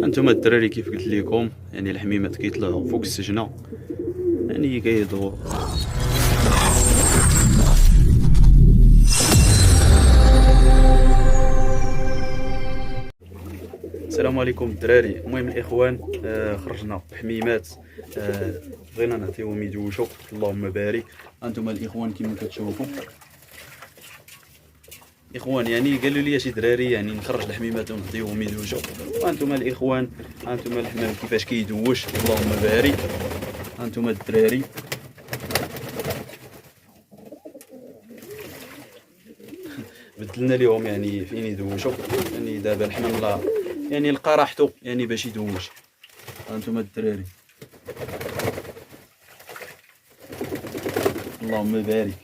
انتم الدراري كيف قلت لكم، يعني الحميمات كيطلعوا فوق السجنه، يعني كيدور. السلام عليكم الدراري. المهم الاخوان، خرجنا بحميمات. بغينا نعطيهم يدوشوا، اللهم بارك. انتم الاخوان كما كتشوفوا اخوان، يعني قالوا لي شي دراري يعني نخرج الحميمات ونعطيهم يدوشوا. وانتم الاخوان، انتم الحمام كيفاش كيدوش، اللهم بارك. انتم الدراري بدلنا لهم يعني فين يدوشوا. يعني دابا الحمام لا يعني لقى راحته يعني باش يدوش. انتم الدراري اللهم بارك.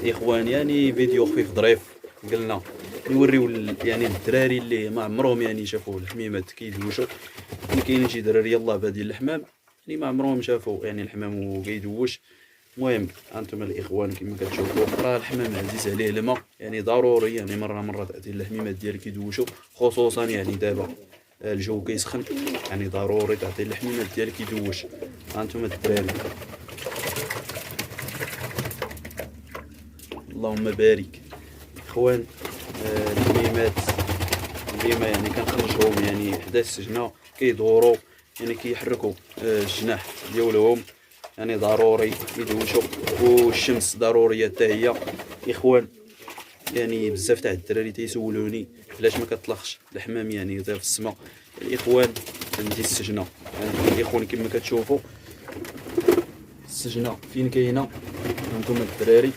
الاخوان يعني فيديو خفيف ظريف، قلنا نوريو يعني الدراري اللي ما عمرهم يعني شافوا الحميمات كيدوشوا. يعني كاينين شي دراري يلاه بادين الحمام، يعني ما عمرهم شافوا يعني الحمام وكيدوش. المهم انتم الاخوان كما كتشوفوا، راه الحمام عزيز عليه الماء، يعني ضروري يعني مره تعطي الحميمات ديالك يدوشوا، خصوصا يعني دابا الجو كيسخن، يعني ضروري تعطي الحميمات ديالك يدوش. انتم الدراري اللهم بارك. اخوان، الحميمات ديما يعني كنخرجهم يعني حدا السجنه كيدوروا، يعني كيحركوا الجناح ديالهم، يعني ضروري يدوشوا. والشمس ضروريه حتى هي. اخوان، يعني بزاف تاع الدراري تيسولوني علاش ما كطلقش الحمام يعني غير في السماء. الاخوان عندي السجنه، يعني الاخوان كما كتشوفوا السجنه فين كاينه. هانتوما الدراري،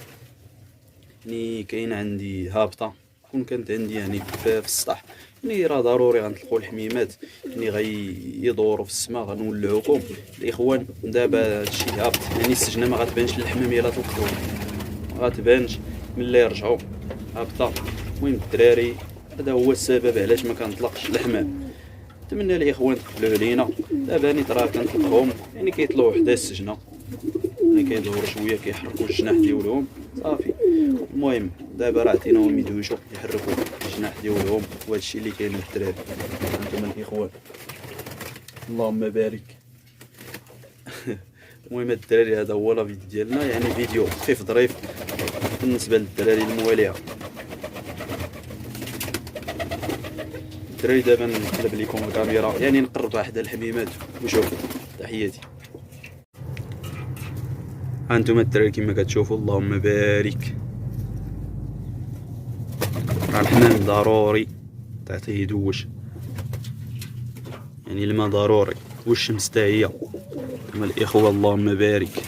يعني كاين عندي هابطه، كون كانت عندي يعني في السطح، يعني راه ضروري غنطلقوا الحميمات، يعني غيدوروا في السماء غنولعوكم. الاخوان دابا هادشي هابط، يعني السجنه ما غتبانش للحمام الا طلقتوه، ما غتبانش ملي يرجعوا هابطه. المهم الدراري، هذا هو السبب علاش ما كنطلقش الحمام. نتمنى الاخوان تقبلوا علينا. دابا نيت راه كنطلقهم، يعني كيطلعوا حدا السجنه، يعني كيدوروا شويه كيحركوا الجناح ديالهم صافي. المهم دابا راه عطيناهم يدوشوا يحركوا الجناح ديالهم، وهادشي اللي كاين الدراري. انتم الاخوان اللهم بارك. المهم الدراري، هذا هو لا فيديو ديالنا، يعني فيديو خفيف ظريف بالنسبه للدراري المواليه. الدراري دابا نقلب لكم الكاميرا، يعني نقربها حدا الحميمات وشوفوا. تحياتي. هانتوما الدراري كما كتشوفوا، اللهم بارك. راه الحمام ضروري تعطيه يدوش، يعني الماء ضروري، والشمس حتى هي. هما الاخوه اللهم بارك.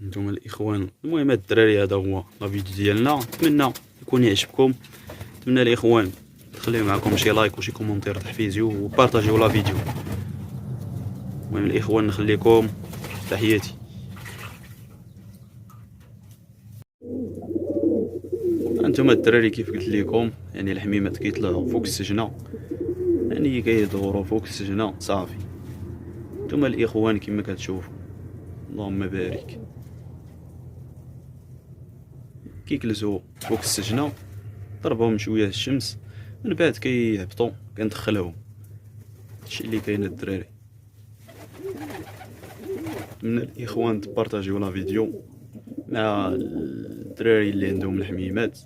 نتوما الاخوان، المهم الدراري هذا هو لا فيديو ديالنا، نتمنى يكون يعجبكم. نتمنى الاخوان تخليو معكم شي لايك وشي كومونتير تحفيزيو وبارطاجيو لا فيديو. المهم الاخوان نخليكم، تحياتي. انتم الدراري كيف قلت لكم، يعني الحميمات كيطلعوا فوق السجنه، يعني كيدوروا فوق السجنه صافي. انتم الاخوان كما كتشوفوا، اللهم بارك. كيجلسوا فوق السجنه، ضربهم شويه الشمس، من بعد كيهبطوا كندخلهم. هادشي اللي كاين الدراري. من الاخوان تبارطاجيو لا فيديو مع الدراري اللي عندهم الحميمات.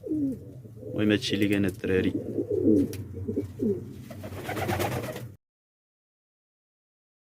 المهم هادشي اللي كاين الدراري.